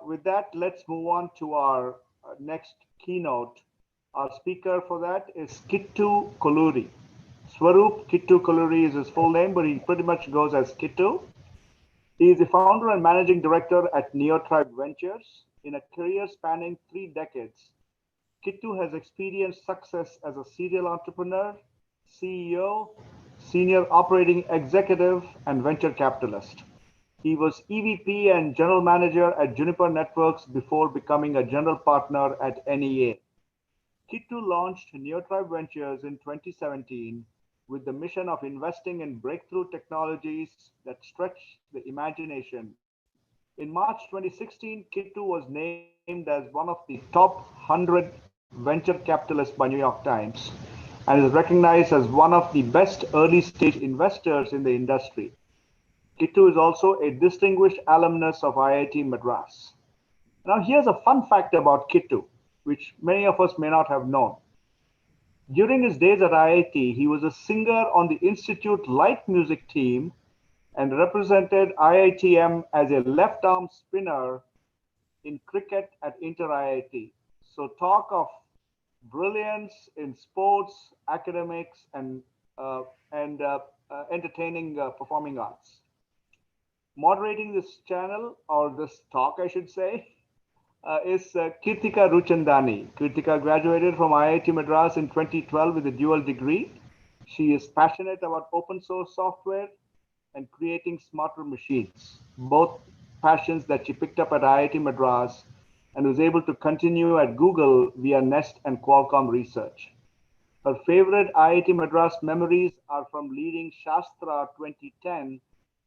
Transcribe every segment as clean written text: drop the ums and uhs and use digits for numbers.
With that, let's move on to our next keynote. Our speaker for that is Kittu Kolluri. Swaroop Kittu Kolluri is his full name, but he pretty much goes as Kittu. He is the founder and managing director at Neotribe Ventures. In a career spanning 3 decades, Kittu has experienced success as a serial entrepreneur, CEO, senior operating executive, and venture capitalist. He was EVP and general manager at Juniper Networks before becoming a general partner at NEA. Kittu launched Neotribe Ventures in 2017 with the mission of investing in breakthrough technologies that stretch the imagination. In March 2016, Kittu was named as one of the top 100 venture capitalists by New York Times and is recognized as one of the best early stage investors in the industry. Kittu is also a distinguished alumnus of IIT Madras. Now, here's a fun fact about Kittu, which many of us may not have known. During his days at IIT, he was a singer on the Institute light music team and represented IITM as a left arm spinner in cricket at Inter IIT. So, talk of brilliance in sports, academics, and entertaining performing arts. Moderating this channel, or this talk, I should say, is Kirtika Ruchandani. Kirtika graduated from IIT Madras in 2012 with a dual degree. She is passionate about open source software and creating smarter machines, both passions that she picked up at IIT Madras and was able to continue at Google via Nest and Qualcomm research. Her favorite IIT Madras memories are from leading Shastra 2010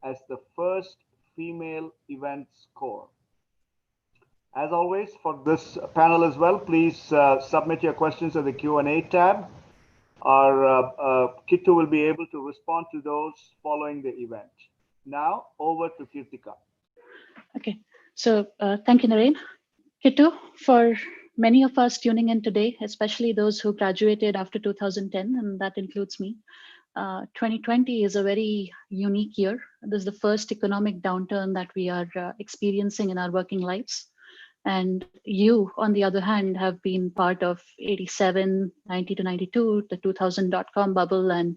as the first female event score. As always, for this panel as well, please submit your questions in the Q&A tab. Our Kittu will be able to respond to those following the event. Now, over to Kirtika. Okay, so thank you, Naren. Kittu, for many of us tuning in today, especially those who graduated after 2010, and that includes me, 2020 is a very unique year. This is the first economic downturn that we are experiencing in our working lives. And you, on the other hand, have been part of 87, 90 to 92, the 2000 dot-com bubble and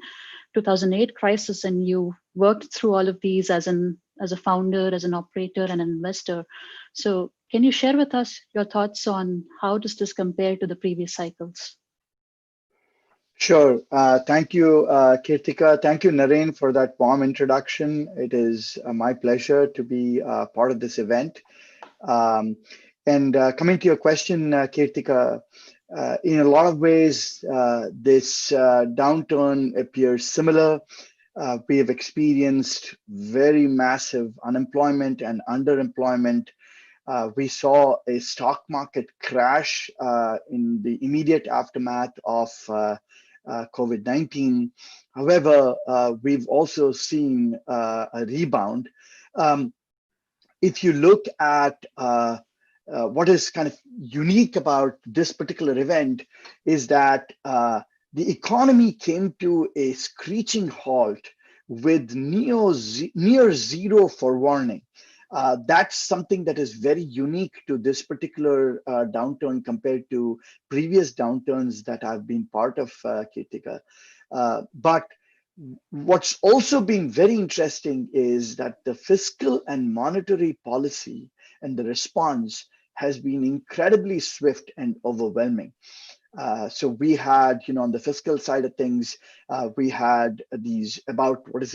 2008 crisis, and you worked through all of these as a founder, as an operator, and an investor. So can you share with us your thoughts on how does this compare to the previous cycles? Sure. Thank you, Kirtika. Thank you, Naren, for that warm introduction. It is my pleasure to be part of this event. And coming to your question, Kirtika, in a lot of ways, this downturn appears similar. We have experienced very massive unemployment and underemployment. We saw a stock market crash in the immediate aftermath of COVID-19. However, we've also seen a rebound. If you look at what is kind of unique about this particular event is that the economy came to a screeching halt with near zero for warning. That's something that is very unique to this particular downturn compared to previous downturns that I've been part of, Kirtika. But what's also been very interesting is that the fiscal and monetary policy and the response has been incredibly swift and overwhelming. So we had, on the fiscal side of things, we had these about, I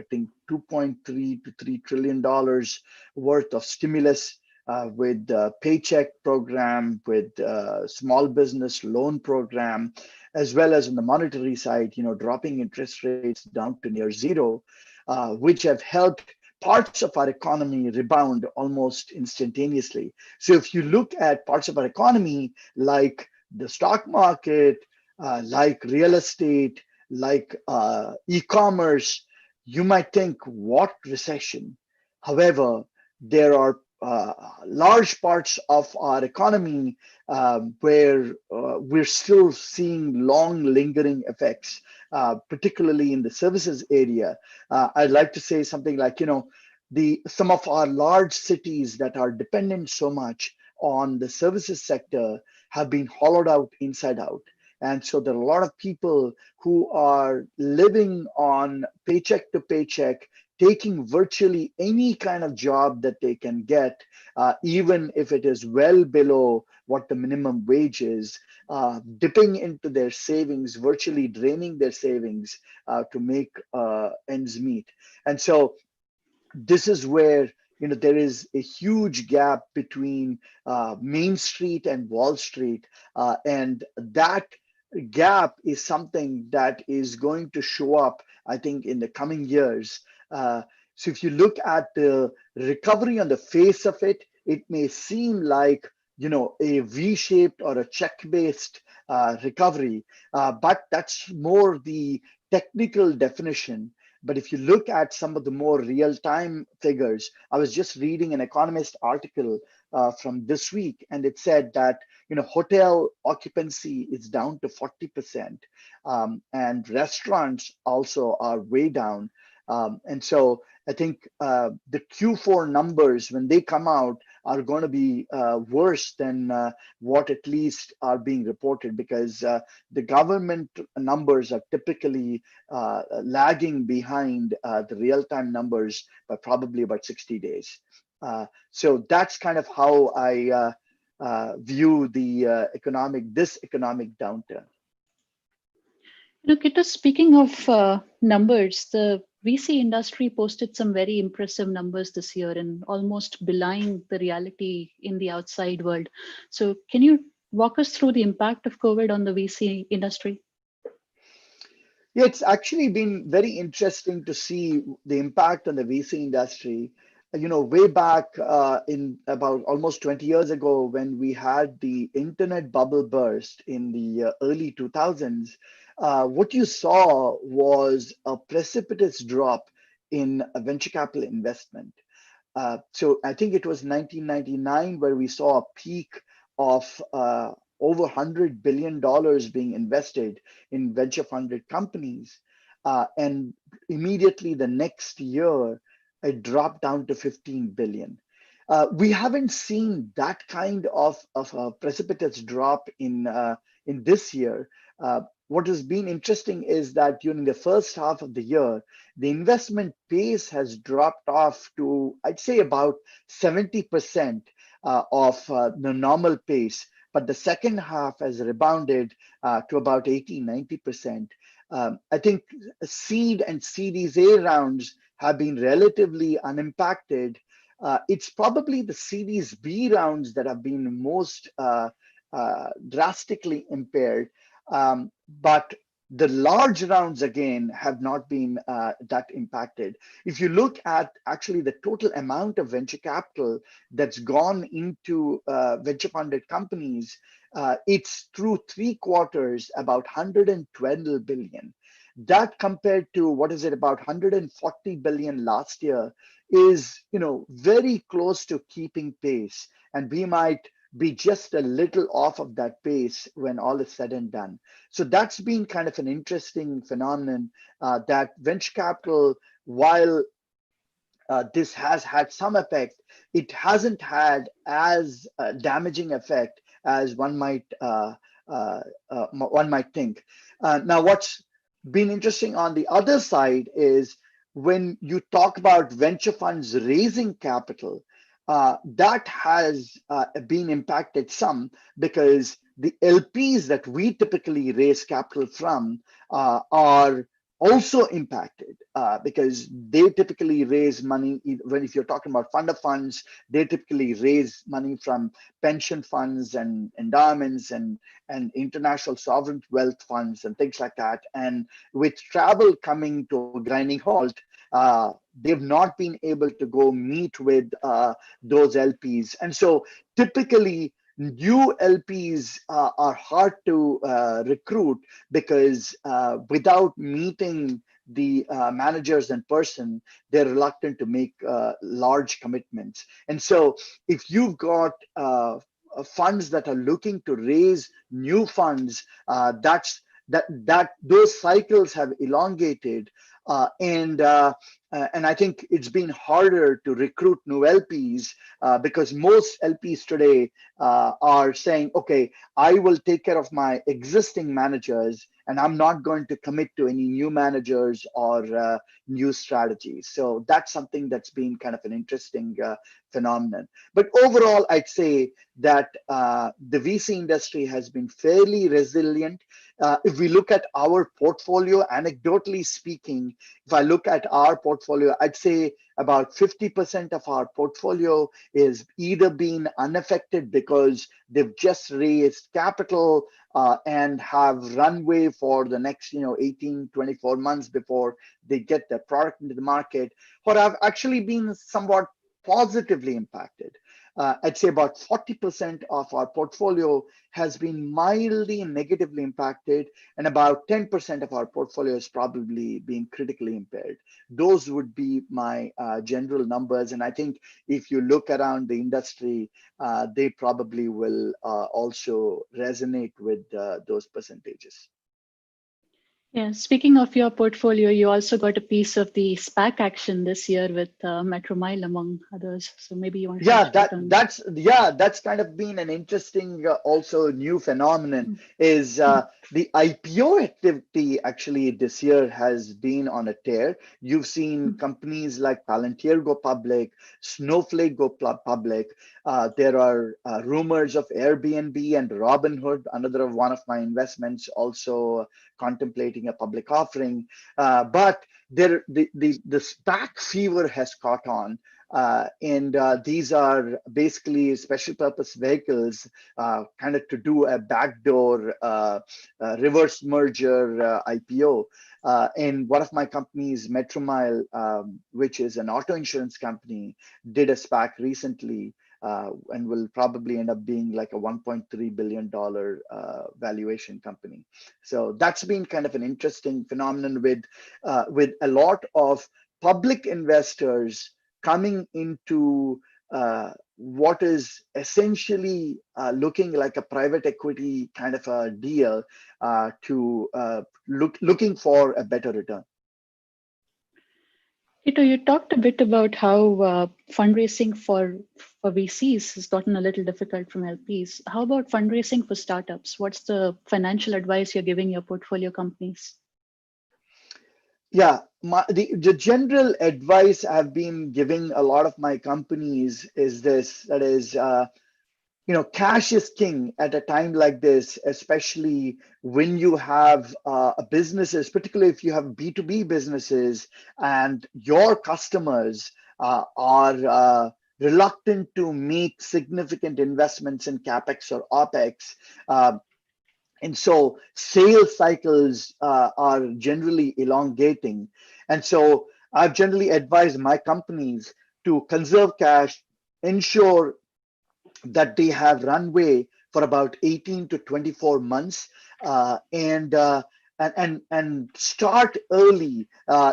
think $2.3 to $3 trillion worth of stimulus with the paycheck program, with small business loan program, as well as on the monetary side, dropping interest rates down to near zero, which have helped parts of our economy rebound almost instantaneously. So if you look at parts of our economy, like the stock market, like real estate, like e-commerce, you might think, what recession? However, there are large parts of our economy where we're still seeing long lingering effects, particularly in the services area. I'd like to say something like, some of our large cities that are dependent so much on the services sector have been hollowed out inside out. And so there are a lot of people who are living on paycheck to paycheck, taking virtually any kind of job that they can get, even if it is well below what the minimum wage is, dipping into their savings, virtually draining their savings to make ends meet. And so this is where there is a huge gap between Main Street and Wall Street, and that gap is something that is going to show up, I think, in the coming years. So if you look at the recovery on the face of it, it may seem like a V-shaped or a check-based recovery, but that's more the technical definition. But if you look at some of the more real-time figures, I was just reading an Economist article from this week, and it said that hotel occupancy is down to 40%, and restaurants also are way down. And so I think the Q4 numbers, when they come out, are going to be worse than what at least are being reported, because the government numbers are typically lagging behind the real-time numbers by probably about 60 days. So that's kind of how I view the this economic downturn. Kittu, speaking of numbers, the VC industry posted some very impressive numbers this year and almost belying the reality in the outside world. So can you walk us through the impact of COVID on the VC industry? Yeah, it's actually been very interesting to see the impact on the VC industry. Way back in about almost 20 years ago, when we had the internet bubble burst in the early 2000s, what you saw was a precipitous drop in venture capital investment. So I think it was 1999 where we saw a peak of over $100 billion being invested in venture funded companies. And immediately the next year, it dropped down to 15 billion. We haven't seen that kind of a precipitous drop in this year. What has been interesting is that during the first half of the year, the investment pace has dropped off to, I'd say, about 70% of the normal pace. But the second half has rebounded to about 80-90%. I think seed and Series A rounds have been relatively unimpacted. It's probably the Series B rounds that have been most drastically impaired. But the large rounds, again, have not been that impacted. If you look at actually the total amount of venture capital that's gone into venture funded companies, it's through 3 quarters about 112 billion. That compared to what is it, about 140 billion last year, is very close to keeping pace, and we might be just a little off of that pace when all is said and done. So that's been kind of an interesting phenomenon, that venture capital, while this has had some effect, it hasn't had as damaging effect as one might think. Now, what's been interesting on the other side is when you talk about venture funds raising capital, that has been impacted some, because the LPs that we typically raise capital from are also impacted, because they typically raise money, if you're talking about fund of funds, they typically raise money from pension funds and endowments and international sovereign wealth funds and things like that. And with travel coming to a grinding halt, they've not been able to go meet with those LPs. And so typically new LPs are hard to recruit, because without meeting the managers in person, they're reluctant to make large commitments. And so if you've got funds that are looking to raise new funds, those cycles have elongated. And I think it's been harder to recruit new LPs because most LPs today are saying, okay, I will take care of my existing managers and I'm not going to commit to any new managers or new strategies. So that's something that's been kind of an interesting phenomenon. But overall, I'd say that the VC industry has been fairly resilient. If we look at our portfolio, anecdotally speaking, if I look at our portfolio, I'd say about 50% of our portfolio is either being unaffected because they've just raised capital and have runway for the next 18, 24 months before they get their product into the market, or have actually been somewhat positively impacted. I'd say about 40% of our portfolio has been mildly and negatively impacted, and about 10% of our portfolio is probably being critically impaired. Those would be my general numbers. And I think if you look around the industry, they probably will also resonate with those percentages. Yeah, speaking of your portfolio, you also got a piece of the SPAC action this year with Metromile, among others. So maybe you want to touch that's kind of been an interesting also new phenomenon. Is the IPO activity actually this year has been on a tear. You've seen companies like Palantir go public, Snowflake go public. There are rumors of Airbnb and Robinhood, another one of my investments, also contemplating a public offering. But the SPAC fever has caught on. And these are basically special purpose vehicles kind of to do a backdoor reverse merger IPO. And one of my companies, Metromile, which is an auto insurance company, did a SPAC recently and will probably end up being like a $1.3 billion valuation company. So that's been kind of an interesting phenomenon with a lot of public investors coming into what is essentially looking like a private equity kind of a deal to looking for a better return. Kittu, you talked a bit about how fundraising for VCs has gotten a little difficult from LPs. How about fundraising for startups? What's the financial advice you're giving your portfolio companies? Yeah, the general advice I've been giving a lot of my companies is this, that is, cash is king at a time like this, especially when you have businesses, particularly if you have B2B businesses and your customers are reluctant to make significant investments in CapEx or OpEx. And so sales cycles are generally elongating. And so I've generally advised my companies to conserve cash, ensure that they have runway for about 18 to 24 months and start early.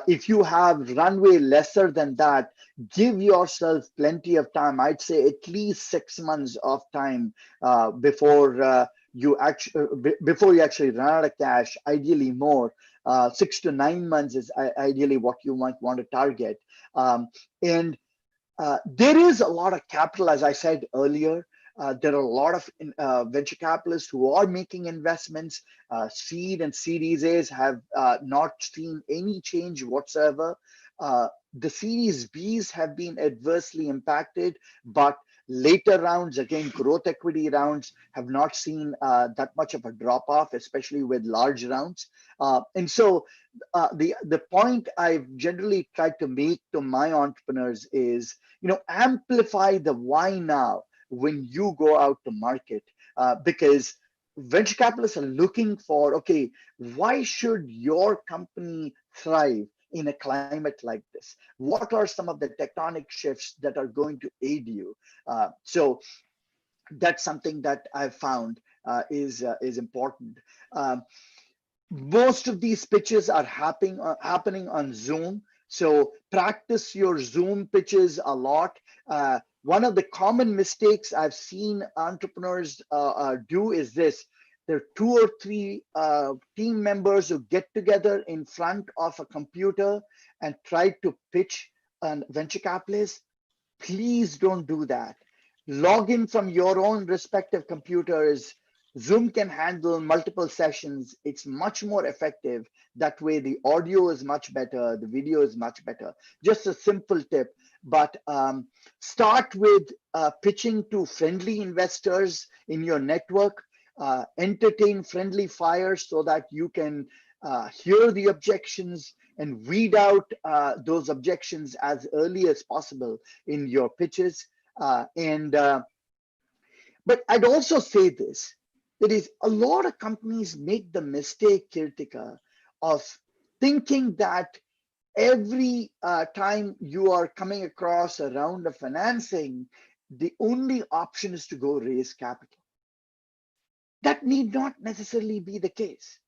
If you have runway lesser than that, give yourself plenty of time. I'd say at least 6 months of time before you actually run out of cash. Ideally more. 6 to 9 months is ideally what you might want to target. There is a lot of capital, as I said earlier. There are a lot of venture capitalists who are making investments. Seed and Series A's have not seen any change whatsoever. The Series B's have been adversely impacted, but later rounds, again, growth equity rounds, have not seen that much of a drop off, especially with large rounds. And so the point I've generally tried to make to my entrepreneurs is, amplify the why now when you go out to market, because venture capitalists are looking for, okay, why should your company thrive in a climate like this? What are some of the tectonic shifts that are going to aid you? So that's something that I've found is important. Most of these pitches are happening on Zoom. So practice your Zoom pitches a lot. One of the common mistakes I've seen entrepreneurs do is this. There are 2 or 3 team members who get together in front of a computer and try to pitch a venture capitalist. Please don't do that. Log in from your own respective computers. Zoom can handle multiple sessions. It's much more effective. That way, the audio is much better. The video is much better. Just a simple tip. But start with pitching to friendly investors in your network. Entertain friendly fire so that you can hear the objections and weed out those objections as early as possible in your pitches. But I'd also say this, that is, a lot of companies make the mistake, Kirtika, of thinking that every time you are coming across a round of financing, the only option is to go raise capital. That need not necessarily be the case.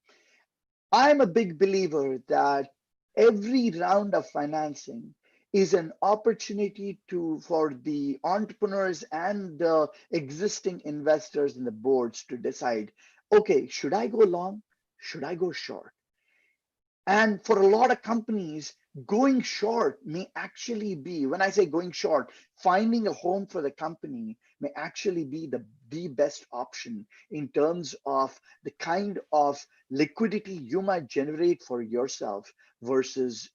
I'm a big believer that every round of financing is an opportunity for the entrepreneurs and the existing investors and the boards to decide, okay, should I go long? Should I go short? And for a lot of companies, going short may actually be, when I say going short, finding a home for the company may actually be the best option in terms of the kind of liquidity you might generate for yourself versus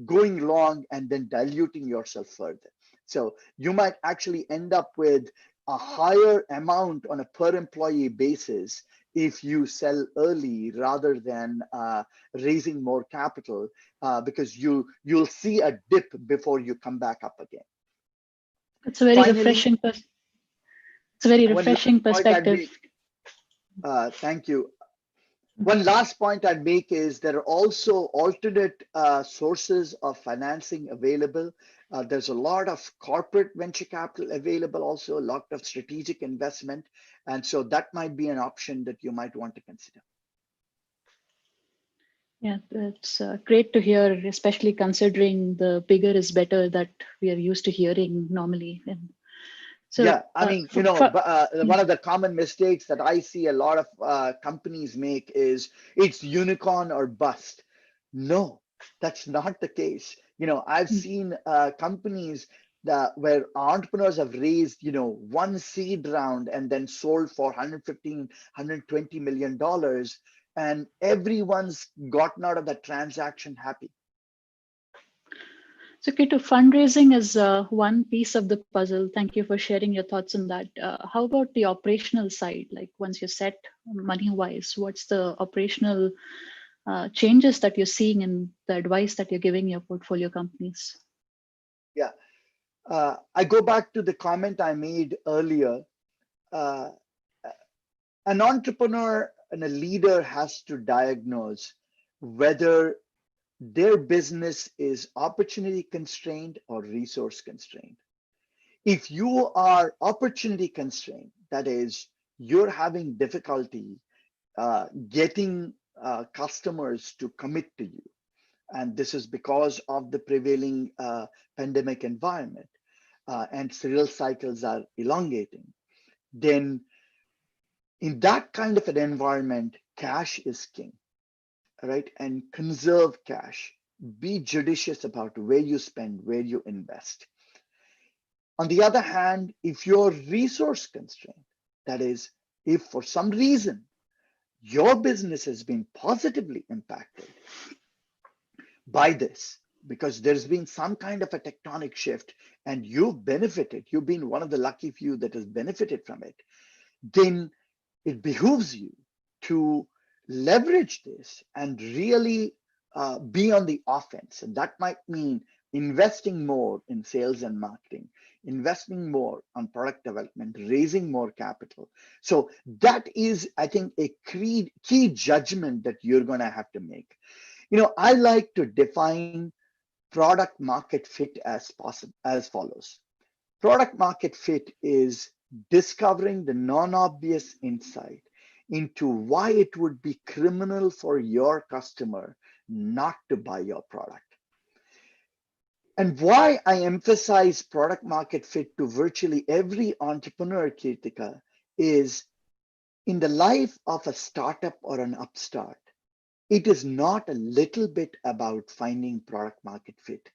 going long and then diluting yourself further. So you might actually end up with a higher amount on a per employee basis if you sell early rather than raising more capital, because you'll see a dip before you come back up again. It's a very refreshing. It's a very refreshing perspective. Thank you. One last point I'd make is there are also alternate sources of financing available. There's a lot of corporate venture capital available, also a lot of strategic investment. And so that might be an option that you might want to consider. Yeah, it's great to hear, especially considering the bigger is better that we are used to hearing normally. And so, yeah, I mean, one of the common mistakes that I see a lot of companies make is it's unicorn or bust. No, that's not the case. I've seen companies where entrepreneurs have raised, one seed round and then sold for $115, $120 million, and everyone's gotten out of that transaction happy. So, Kittu, fundraising is one piece of the puzzle. Thank you for sharing your thoughts on that. How about the operational side? Like once you're set money-wise, what's the operational changes that you're seeing in the advice that you're giving your portfolio companies? Yeah, I go back to the comment I made earlier. An entrepreneur and a leader has to diagnose whether their business is opportunity constrained or resource constrained. If you are opportunity constrained, that is, you're having difficulty getting customers to commit to you, and this is because of the prevailing pandemic environment, and sales cycles are elongating, then in that kind of an environment, cash is king. Right? And conserve cash. Be judicious about where you spend, where you invest. On the other hand, if you're resource constrained, that is, if for some reason your business has been positively impacted by this, because there's been some kind of a tectonic shift and you've benefited, you've been one of the lucky few that has benefited from it, then it behooves you to leverage this and really be on the offense. And that might mean investing more in sales and marketing, investing more on product development, raising more capital. So that is, I think, a key judgment that you're going to have to make. I like to define product market fit as follows. Product market fit is discovering the non-obvious insight into why it would be criminal for your customer not to buy your product. And why I emphasize product market fit to virtually every entrepreneur, Kirtika, is in the life of a startup or an upstart, it is not a little bit about finding product market fit.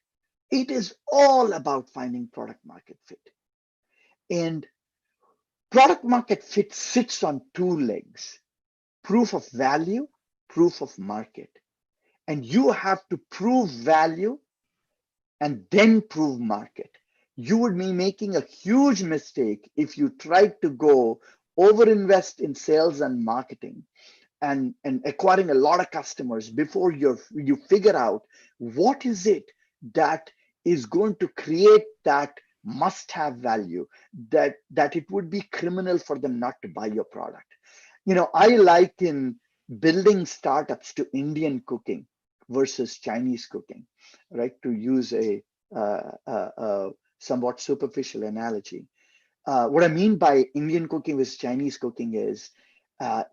It is all about finding product market fit. And product market fit sits on two legs: proof of value, proof of market. And you have to prove value and then prove market. You would be making a huge mistake if you tried to go overinvest in sales and marketing and acquiring a lot of customers before you figure out what is it that is going to create that must-have value, that it would be criminal for them not to buy your product. I liken building startups to Indian cooking versus Chinese cooking, right? To use a somewhat superficial analogy. What I mean by Indian cooking versus Chinese cooking is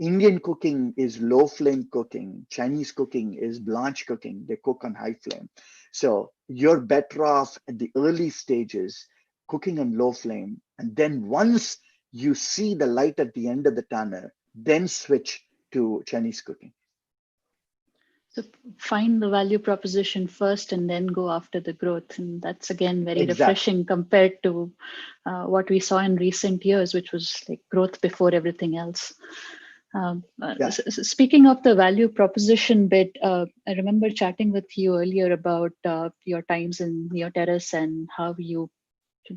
Indian cooking is low flame cooking. Chinese cooking is blanch cooking. They cook on high flame. So you're better off at the early stages cooking on low flame. And then once you see the light at the end of the tunnel, then switch to Chinese cooking. So find the value proposition first and then go after the growth. And that's, again, very Exactly. refreshing compared to what we saw in recent years, which was like growth before everything else. Yeah. Speaking of the value proposition bit, I remember chatting with you earlier about your times in Neotribe and how you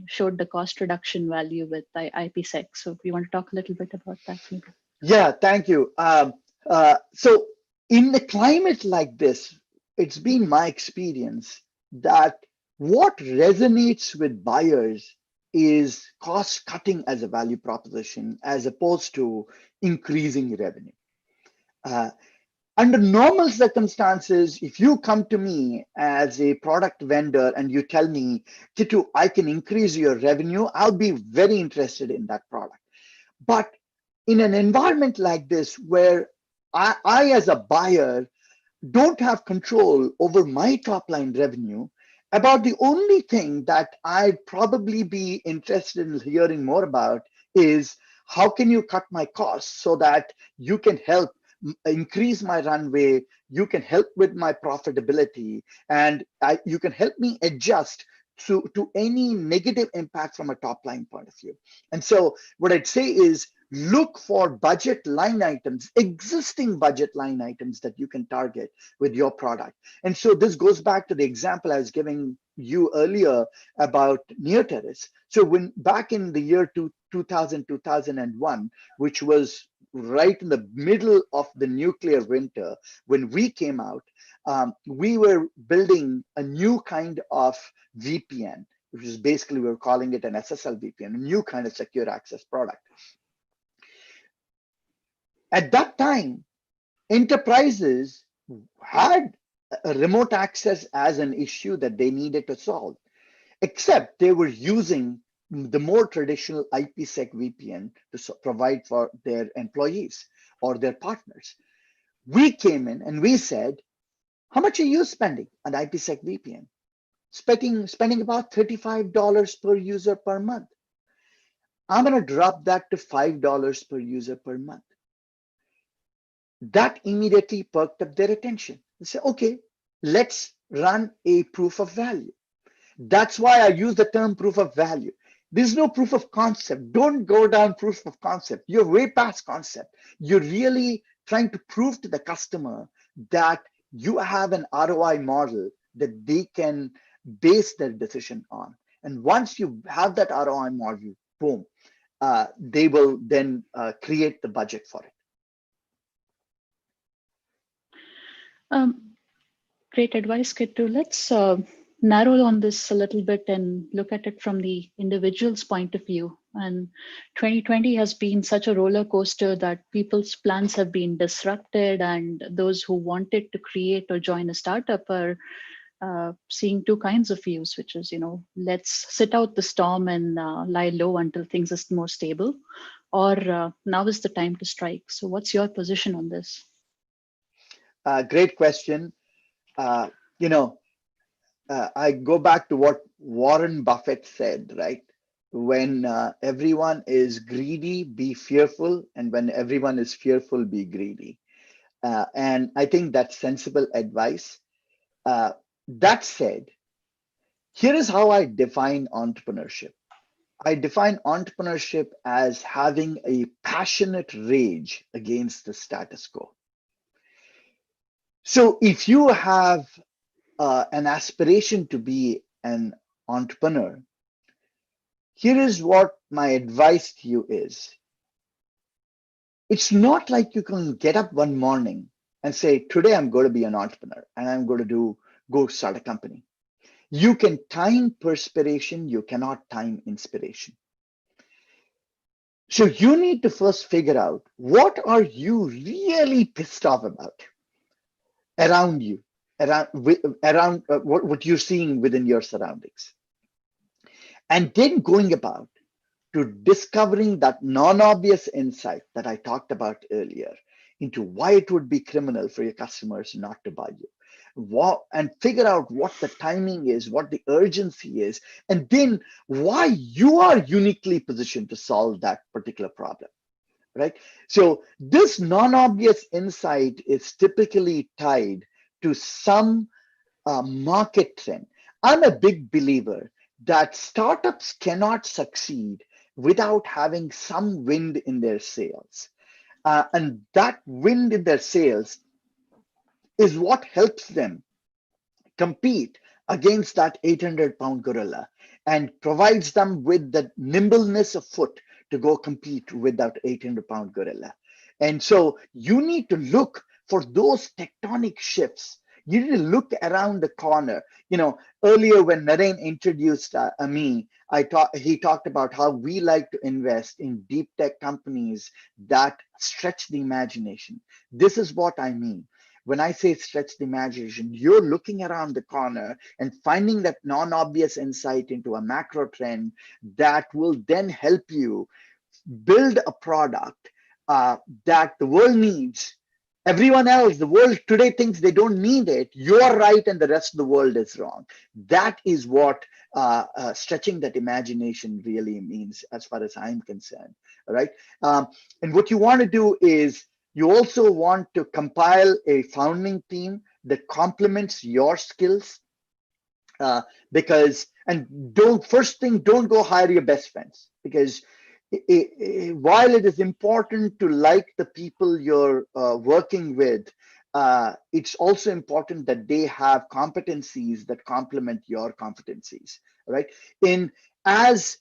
showed the cost reduction value with IPsec. So if you want to talk a little bit about that, maybe. Yeah, thank you. So in a climate like this, it's been my experience that what resonates with buyers is cost cutting as a value proposition as opposed to increasing revenue. Under normal circumstances, if you come to me as a product vendor and you tell me, Kittu, I can increase your revenue, I'll be very interested in that product. But in an environment like this, where I as a buyer don't have control over my top line revenue, about the only thing that I'd probably be interested in hearing more about is how can you cut my costs so that you can help increase my runway, you can help with my profitability, and you can help me adjust to any negative impact from a top line point of view. And so what I'd say is look for budget line items, existing budget line items that you can target with your product. And so this goes back to the example I was giving you earlier about Neotribe. So when back in the year 2000, 2001, which was right in the middle of the nuclear winter, when we came out, we were building a new kind of VPN, which is basically, we were calling it an SSL VPN, a new kind of secure access product. At that time, enterprises had a remote access as an issue that they needed to solve, except they were using the more traditional IPsec VPN to provide for their employees or their partners. We came in and we said, how much are you spending on IPsec VPN? Spending about $35 per user per month. I'm going to drop that to $5 per user per month. That immediately perked up their attention. They say, okay, let's run a proof of value. That's why I use the term proof of value. There's no proof of concept. Don't go down proof of concept. You're way past concept. You're really trying to prove to the customer that you have an ROI model that they can base their decision on. And once you have that ROI model, boom, they will then create the budget for it. Great advice, Kittu. Let's narrow on this a little bit and look at it from the individual's point of view. And 2020 has been such a roller coaster that people's plans have been disrupted, and those who wanted to create or join a startup are seeing two kinds of views, which is, let's sit out the storm and lie low until things are more stable, or now is the time to strike. So what's your position on this? Great question. I go back to what Warren Buffett said, right? when everyone is greedy, be fearful, and when everyone is fearful, be greedy. And I think that's sensible advice. That said, here is how I define entrepreneurship. I define entrepreneurship as having a passionate rage against the status quo. So if you have an aspiration to be an entrepreneur, here is what my advice to you is. It's not like you can get up one morning and say, today I'm going to be an entrepreneur and I'm going to go start a company. You can time perspiration, you cannot time inspiration. So you need to first figure out, what are you really pissed off about around you, around what you're seeing within your surroundings. And then going about to discovering that non-obvious insight that I talked about earlier into why it would be criminal for your customers not to buy you. And figure out what the timing is, what the urgency is, and then why you are uniquely positioned to solve that particular problem, right? So this non-obvious insight is typically tied to some market trend. I'm a big believer that startups cannot succeed without having some wind in their sails. And that wind in their sails is what helps them compete against that 800-pound gorilla and provides them with the nimbleness of foot to go compete with that 800-pound gorilla. And so you need to look for those tectonic shifts. You need to look around the corner. Earlier when Naren introduced me, he talked about how we like to invest in deep tech companies that stretch the imagination. This is what I mean. When I say stretch the imagination, you're looking around the corner and finding that non-obvious insight into a macro trend that will then help you build a product that the world needs. Everyone else, the world today thinks they don't need it. You're right, and the rest of the world is wrong. That is what stretching that imagination really means, as far as I'm concerned. All right. And what you want to do is you also want to compile a founding team that complements your skills. Don't go hire your best friends, because while it is important to like the people you're working with, it's also important that they have competencies that complement your competencies, right? As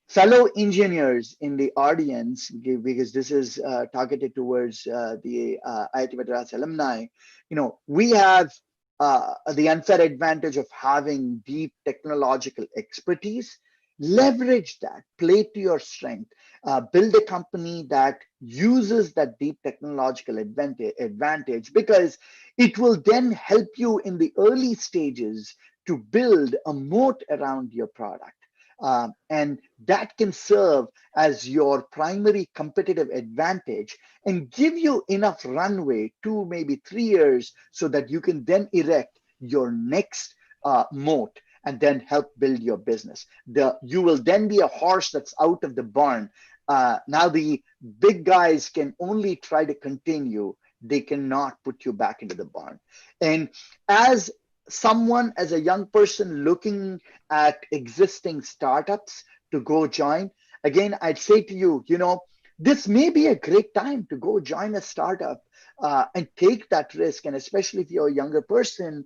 fellow engineers in the audience, because this is targeted towards the IIT Madras alumni, we have the unfair advantage of having deep technological expertise. Leverage that, play to your strength, build a company that uses that deep technological advantage, because it will then help you in the early stages to build a moat around your product. And that can serve as your primary competitive advantage and give you enough runway, 2, maybe 3 years, so that you can then erect your next moat and then help build your business. You will then be a horse that's out of the barn. Now the big guys can only try to contain you. They cannot put you back into the barn. And as a young person looking at existing startups to go join, again, I'd say to you, this may be a great time to go join a startup and take that risk. And especially if you're a younger person,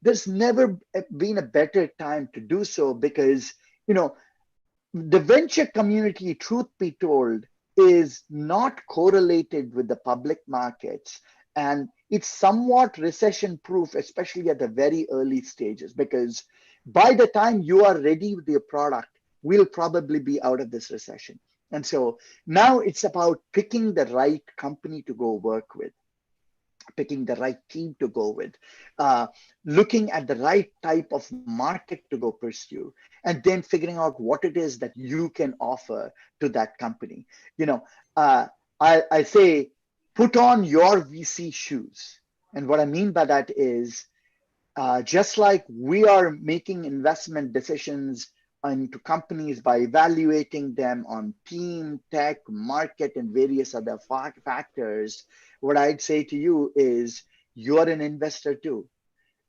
there's never been a better time to do so, because, the venture community, truth be told, is not correlated with the public markets. And it's somewhat recession proof, especially at the very early stages, because by the time you are ready with your product, we'll probably be out of this recession. And so now it's about picking the right company to go work with, picking the right team to go with, looking at the right type of market to go pursue, and then figuring out what it is that you can offer to that company. I say, put on your VC shoes. And what I mean by that is, just like we are making investment decisions into companies by evaluating them on team, tech, market, and various other factors, what I'd say to you is you're an investor too.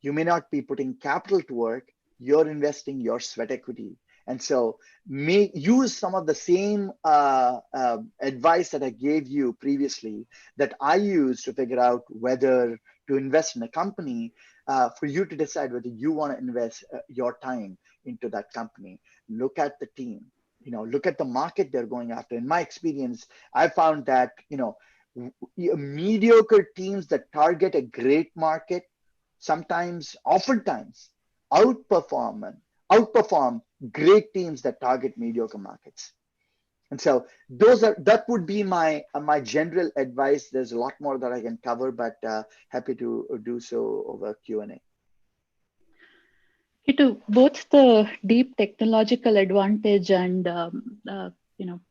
You may not be putting capital to work, you're investing your sweat equity. And so use some of the same advice that I gave you previously that I used to figure out whether to invest in a company for you to decide whether you want to invest your time into that company. Look at the team, look at the market they're going after. In my experience, I found that, mediocre teams that target a great market oftentimes outperform great teams that target mediocre markets. And so that would be my general advice. There's a lot more that I can cover, but happy to do so over Q&A. Kittu, both the deep technological advantage and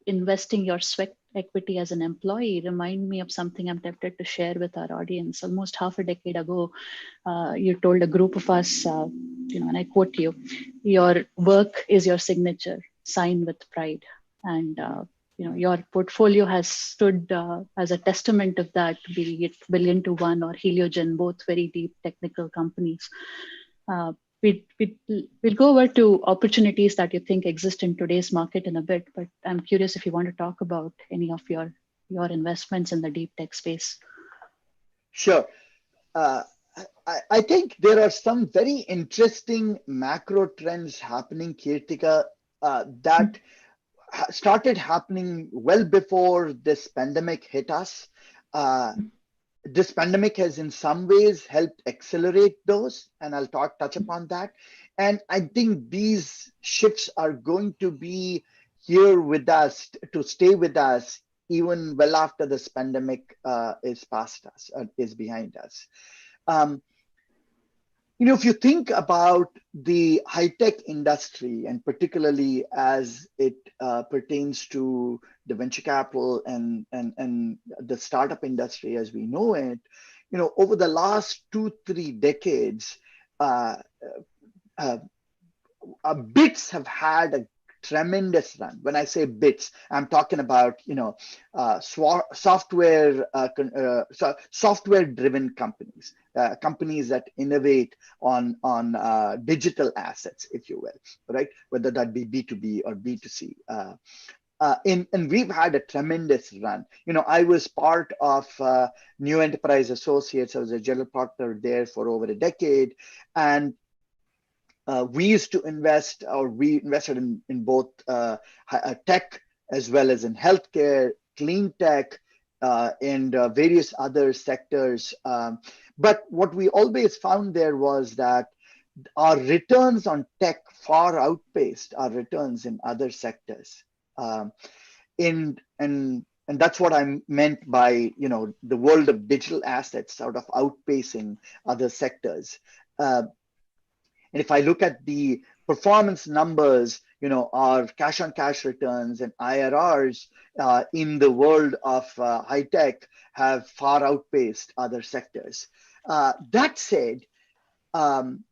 investing your sweat equity as an employee remind me of something I'm tempted to share with our audience. Almost half a decade ago, you told a group of us, and I quote you, "Your work is your signature, sign with pride." And your portfolio has stood as a testament of that, be it Billion to One or Heliogen, both very deep technical companies. We'll go over to opportunities that you think exist in today's market in a bit, but I'm curious if you want to talk about any of your investments in the deep tech space. Sure. I think there are some very interesting macro trends happening, Kirtika, that started happening well before this pandemic hit us. This pandemic has in some ways helped accelerate those, and I'll touch upon that. And I think these shifts are going to be here with us, to stay with us, even well after this pandemic is past us, is behind us. If you think about the high-tech industry, and particularly as it pertains to the venture capital and the startup industry as we know it, over the last 2-3 decades, bits have had a tremendous run. When I say bits, I'm talking about software-driven companies, companies that innovate on digital assets, if you will, right? Whether that be B2B or B2C. And we've had a tremendous run. I was part of New Enterprise Associates. I was a general partner there for over a decade, and we invested in both tech as well as in healthcare, clean tech, and various other sectors. But what we always found there was that our returns on tech far outpaced our returns in other sectors. And that's what I meant by, the world of digital assets sort of outpacing other sectors. And if I look at the performance numbers, our cash on cash returns and IRRs in the world of high tech have far outpaced other sectors. That said, I'm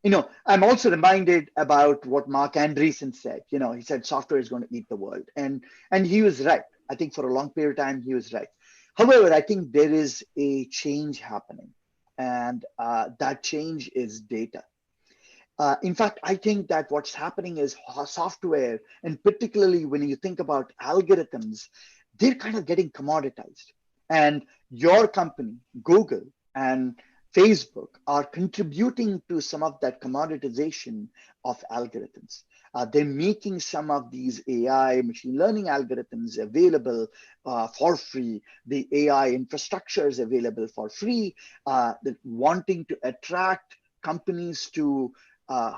also reminded about what Mark Andreessen said. He said software is going to eat the world, and he was right. I think for a long period of time he was right. However, I think there is a change happening, and that change is data. In fact, I think that what's happening is software, and particularly when you think about algorithms, they're kind of getting commoditized. And your company, Google and Facebook, are contributing to some of that commoditization of algorithms. They're making some of these AI machine learning algorithms available for free. The AI infrastructure is available for free. Wanting to attract companies to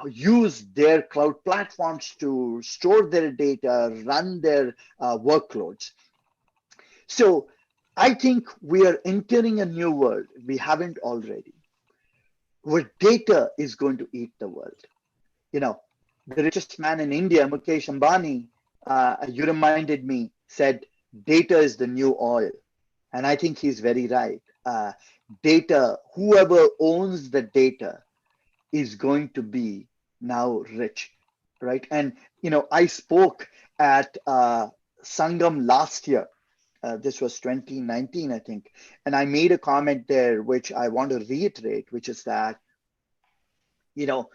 use their cloud platforms to store their data, run their workloads. So I think we are entering a new world, we haven't already, where data is going to eat the world. The richest man in India, Mukesh Ambani, you reminded me, said, data is the new oil. And I think he's very right. Data, whoever owns the data is going to be now rich. right? And I spoke at Sangam last year. This was 2019, I think, and I made a comment there, which I want to reiterate, which is that India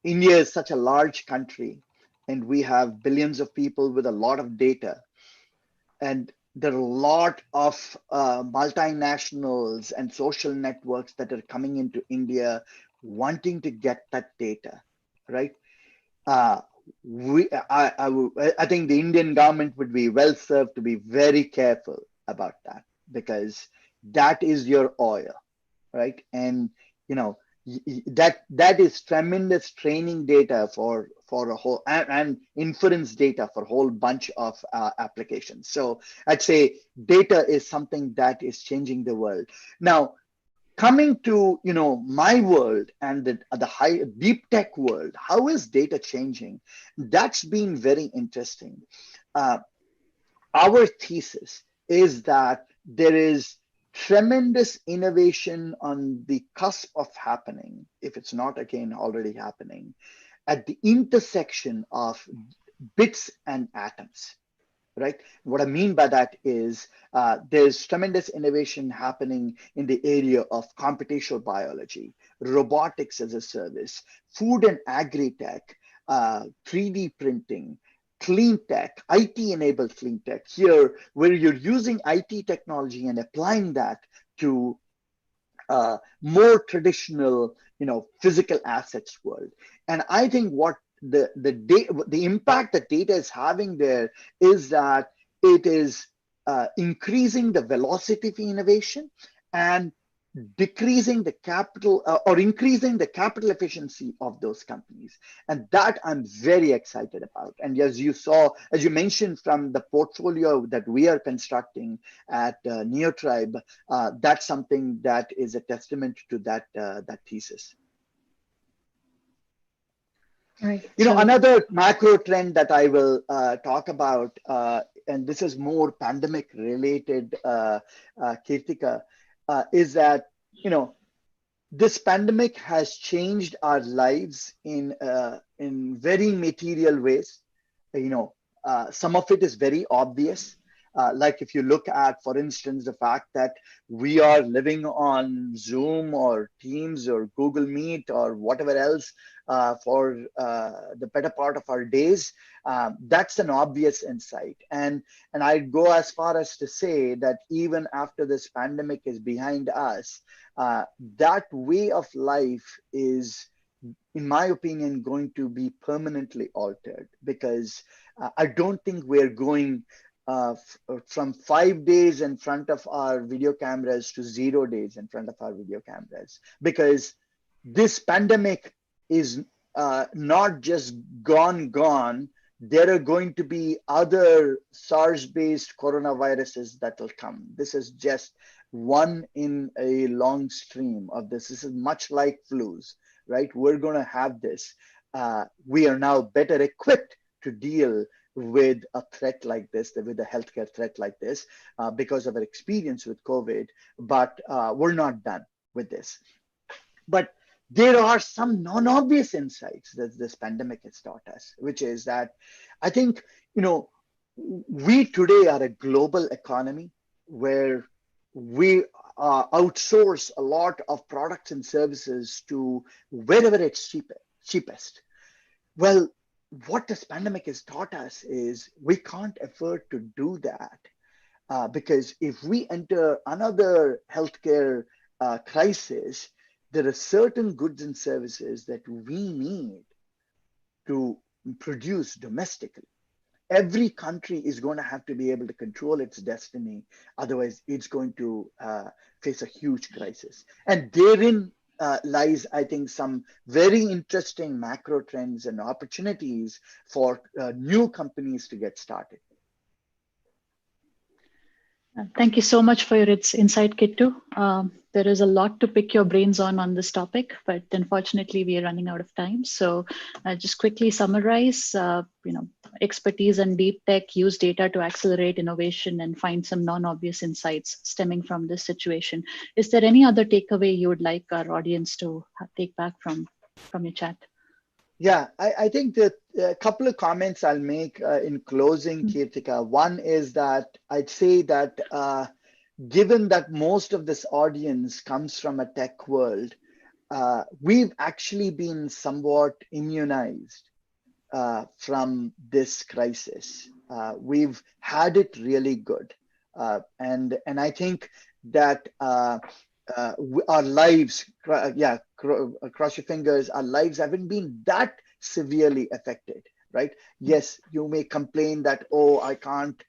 is such a large country, and we have billions of people with a lot of data, and there are a lot of multinationals and social networks that are coming into India wanting to get that data, right? I think the Indian government would be well served to be very careful about that, because that is your oil, right? And that is tremendous training data for a whole, and inference data for a whole bunch of applications. So I'd say data is something that is changing the world. Now, coming to my world and the high deep tech world, how is data changing? That's been very interesting. Our thesis is that there is tremendous innovation on the cusp of happening, if it's not again already happening, at the intersection of bits and atoms. Right? What I mean by that is there's tremendous innovation happening in the area of computational biology, robotics as a service, food and agri-tech, 3D printing, clean tech, IT-enabled clean tech. Here, where you're using IT technology and applying that to more traditional, physical assets world. And I think what the impact that data is having there is that it is increasing the velocity of innovation and decreasing the capital or increasing the capital efficiency of those companies. And that I'm very excited about. And as you mentioned from the portfolio that we are constructing at Neotribe, that's something that is a testament to that thesis. Right. Another macro trend that I will talk about, and this is more pandemic related, Kirtika, is that, this pandemic has changed our lives in very material ways. Some of it is very obvious. Like if you look at, for instance, the fact that we are living on Zoom or Teams or Google Meet or whatever else for the better part of our days, that's an obvious insight. And I'd go as far as to say that even after this pandemic is behind us, that way of life is, in my opinion, going to be permanently altered, because I don't think we're going from 5 days in front of our video cameras to 0 days in front of our video cameras, because this pandemic is not just gone. There are going to be other SARS-based coronaviruses that will come. This is just one in a long stream of this. This is much like flus, right? We're going to have this. We are now better equipped to deal with a threat like this, with a healthcare threat like this, because of our experience with COVID, but we're not done with this. But there are some non-obvious insights that this pandemic has taught us, which is that I think, we today are a global economy where we outsource a lot of products and services to wherever it's cheapest. Well, what this pandemic has taught us is we can't afford to do that, because if we enter another healthcare crisis, there are certain goods and services that we need to produce domestically. Every country is going to have to be able to control its destiny. Otherwise, it's going to face a huge crisis. And therein lies, I think, some very interesting macro trends and opportunities for new companies to get started. Thank you so much for your insight, Kittu. There is a lot to pick your brains on this topic, but unfortunately we are running out of time. So just quickly summarize, expertise and deep tech use data to accelerate innovation and find some non-obvious insights stemming from this situation. Is there any other takeaway you would like our audience to take back from your chat? Yeah, I think that a couple of comments I'll make in closing, Mm. Kirtika. One is that I'd say that given that most of this audience comes from a tech world, we've actually been somewhat immunized from this crisis. We've had it really good, and I think that our lives, cross your fingers, our lives haven't been that severely affected, right? Yes, you may complain that, oh, I can't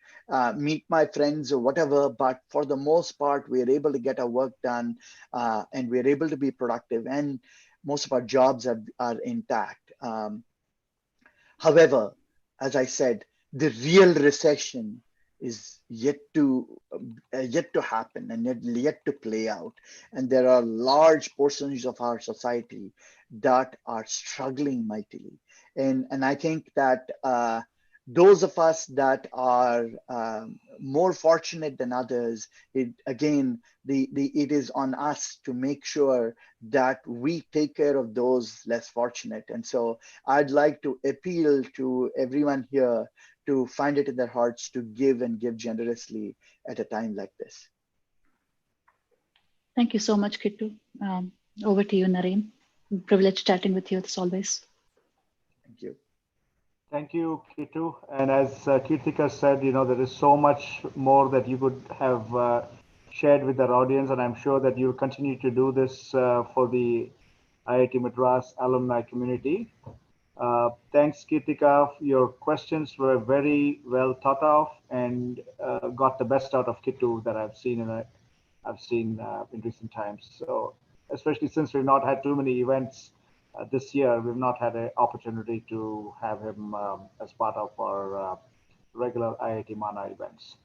meet my friends or whatever, but for the most part, we're able to get our work done, and we're able to be productive, and most of our jobs are intact. However, as I said, the real recession is yet to happen and yet to play out. And there are large portions of our society that are struggling mightily. And I think that those of us that are more fortunate than others, it is on us to make sure that we take care of those less fortunate. And so I'd like to appeal to everyone here to find it in their hearts to give and give generously at a time like this. Thank you so much, Kittu. Over to you, Naren. Privileged chatting with you as always. Thank you. Thank you, Kittu. And as Kirtika said, there is so much more that you could have shared with our audience, and I'm sure that you'll continue to do this for the IIT Madras alumni community. Thanks, Kirtika. Your questions were very well thought of and got the best out of Kittu that I've seen in recent times. So, especially since we've not had too many events this year, we've not had an opportunity to have him as part of our regular IIT Mana events.